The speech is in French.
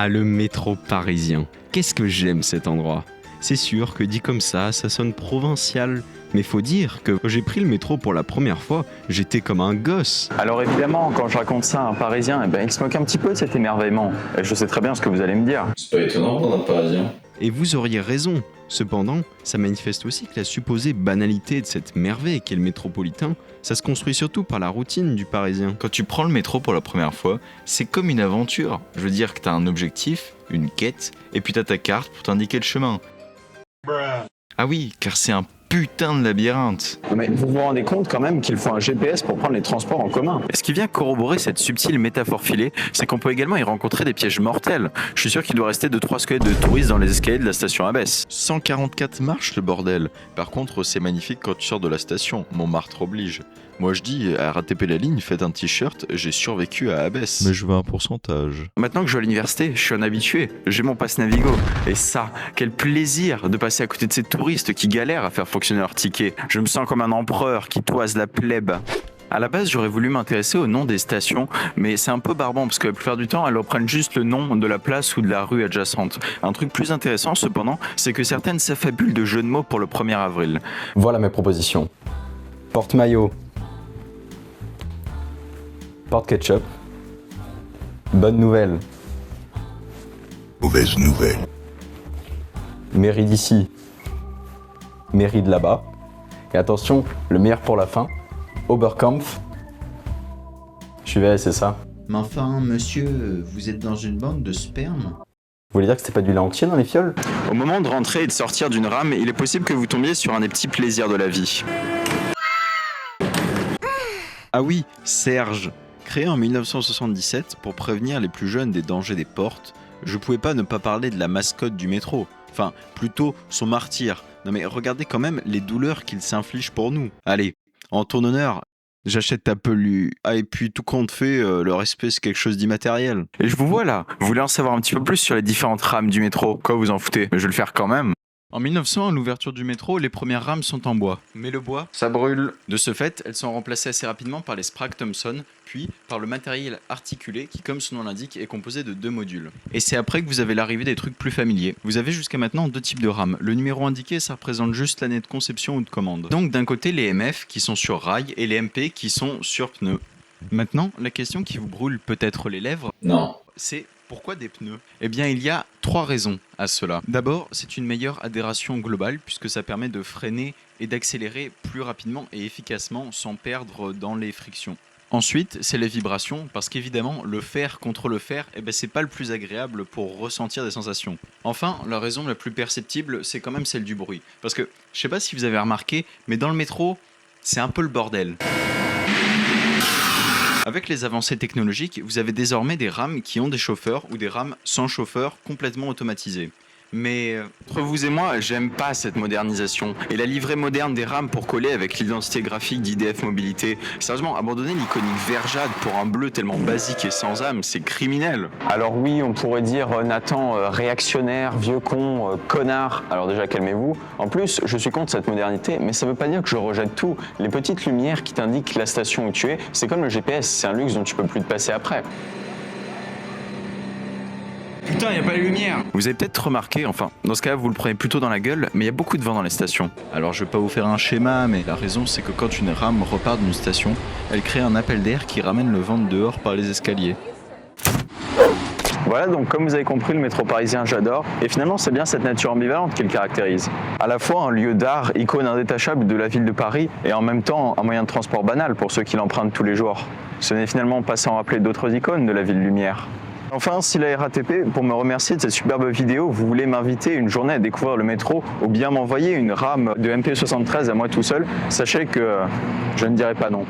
Ah, le métro parisien. Qu'est-ce que j'aime cet endroit. C'est sûr que dit comme ça sonne provincial. Mais faut dire que quand j'ai pris le métro pour la première fois, j'étais comme un gosse. Alors évidemment, quand je raconte ça à un Parisien, il se moque un petit peu de cet émerveillement. Et je sais très bien ce que vous allez me dire. C'est pas étonnant pour un Parisien. Et vous auriez raison. Cependant, ça manifeste aussi que la supposée banalité de cette merveille qu'est le métropolitain, ça se construit surtout par la routine du Parisien. Quand tu prends le métro pour la première fois, c'est comme une aventure. Je veux dire que t'as un objectif, une quête, et puis t'as ta carte pour t'indiquer le chemin. Ah oui, car c'est un putain de labyrinthe. Mais vous vous rendez compte quand même qu'il faut un GPS pour prendre les transports en commun. Ce qui vient corroborer cette subtile métaphore filée, c'est qu'on peut également y rencontrer des pièges mortels. Je suis sûr qu'il doit rester 2-3 squelettes de touristes dans les escaliers de la station Abbesse. 144 marches le bordel. Par contre, c'est magnifique quand tu sors de la station. Montmartre oblige. Moi je dis, à RATP la ligne, faites un t-shirt, j'ai survécu à Abbesse. Mais je veux un pourcentage. Maintenant que je vais à l'université, je suis un habitué. J'ai mon pass Navigo. Et ça, quel plaisir de passer à côté de ces touristes qui galèrent à faire fonctionner leur ticket. Je me sens comme un empereur qui toise la plèbe. À la base, j'aurais voulu m'intéresser au nom des stations, mais c'est un peu barbant parce que la plupart du temps, elles reprennent juste le nom de la place ou de la rue adjacente. Un truc plus intéressant, cependant, c'est que certaines s'affabulent de jeux de mots pour le 1er avril. Voilà mes propositions. Porte-maillot. Porte-ketchup. Bonne nouvelle. Mauvaise nouvelle. Mairie d'ici. Mairie de là-bas. Et attention, le meilleur pour la fin. Oberkampf. Je vais, c'est ça. Mais enfin, monsieur, vous êtes dans une bande de sperme? Vous voulez dire que c'est pas du lait entier dans les fioles? Au moment de rentrer et de sortir d'une rame, il est possible que vous tombiez sur un des petits plaisirs de la vie. Ah oui, Serge. Créé en 1977 pour prévenir les plus jeunes des dangers des portes, je pouvais pas ne pas parler de la mascotte du métro. Enfin, plutôt son martyr. Non mais regardez quand même les douleurs qu'il s'inflige pour nous. Allez, en ton honneur, j'achète ta pelure. Ah et puis tout compte fait, le respect c'est quelque chose d'immatériel. Et je vous vois là, vous voulez en savoir un petit peu plus sur les différentes rames du métro. Quoi vous en foutez? Mais je vais le faire quand même. En 1900, à l'ouverture du métro, les premières rames sont en bois. Mais le bois, Ça brûle. de ce fait, elles sont remplacées assez rapidement par les Sprague Thompson, puis par le matériel articulé qui, comme son nom l'indique, est composé de 2 modules. Et c'est après que vous avez l'arrivée des trucs plus familiers. Vous avez jusqu'à maintenant 2 types de rames. Le numéro indiqué, ça représente juste l'année de conception ou de commande. Donc d'un côté, les MF qui sont sur rail et les MP qui sont sur pneus. Maintenant, la question qui vous brûle peut-être les lèvres, Non. c'est pourquoi des pneus? Eh bien, il y a 3 raisons à cela. D'abord, c'est une meilleure adhération globale puisque ça permet de freiner et d'accélérer plus rapidement et efficacement sans perdre dans les frictions. Ensuite, c'est les vibrations, parce qu'évidemment, le fer contre le fer, c'est pas le plus agréable pour ressentir des sensations. Enfin, la raison la plus perceptible, c'est quand même celle du bruit. Parce que, je sais pas si vous avez remarqué, mais dans le métro, c'est un peu le bordel. Avec les avancées technologiques, vous avez désormais des rames qui ont des chauffeurs ou des rames sans chauffeur complètement automatisées. Mais Entre vous et moi, j'aime pas cette modernisation. Et la livrée moderne des rames pour coller avec l'identité graphique d'IDF Mobilité. Sérieusement, abandonner l'iconique vert jade pour un bleu tellement basique et sans âme, c'est criminel. Alors oui, on pourrait dire Nathan réactionnaire, vieux con, connard. Alors déjà calmez-vous. En plus, je suis contre cette modernité, mais ça veut pas dire que je rejette tout. Les petites lumières qui t'indiquent la station où tu es, c'est comme le GPS, c'est un luxe dont tu peux plus te passer après. Putain, y a pas les lumières. Vous avez peut-être remarqué, enfin, dans ce cas-là, vous le prenez plutôt dans la gueule, mais il y a beaucoup de vent dans les stations. alors je vais pas vous faire un schéma, mais la raison c'est que quand une rame repart d'une station, elle crée un appel d'air qui ramène le vent de dehors par les escaliers. Voilà, donc comme vous avez compris, le métro parisien, j'adore. Et finalement, c'est bien cette nature ambivalente qui le caractérise. À la fois un lieu d'art, icône indétachable de la ville de Paris, et en même temps un moyen de transport banal pour ceux qui l'empruntent tous les jours. Ce n'est finalement pas sans rappeler d'autres icônes de la ville lumière. Enfin, si la RATP, pour me remercier de cette superbe vidéo, vous voulez m'inviter une journée à découvrir le métro ou bien m'envoyer une rame de MP73 à moi tout seul, sachez que je ne dirai pas non.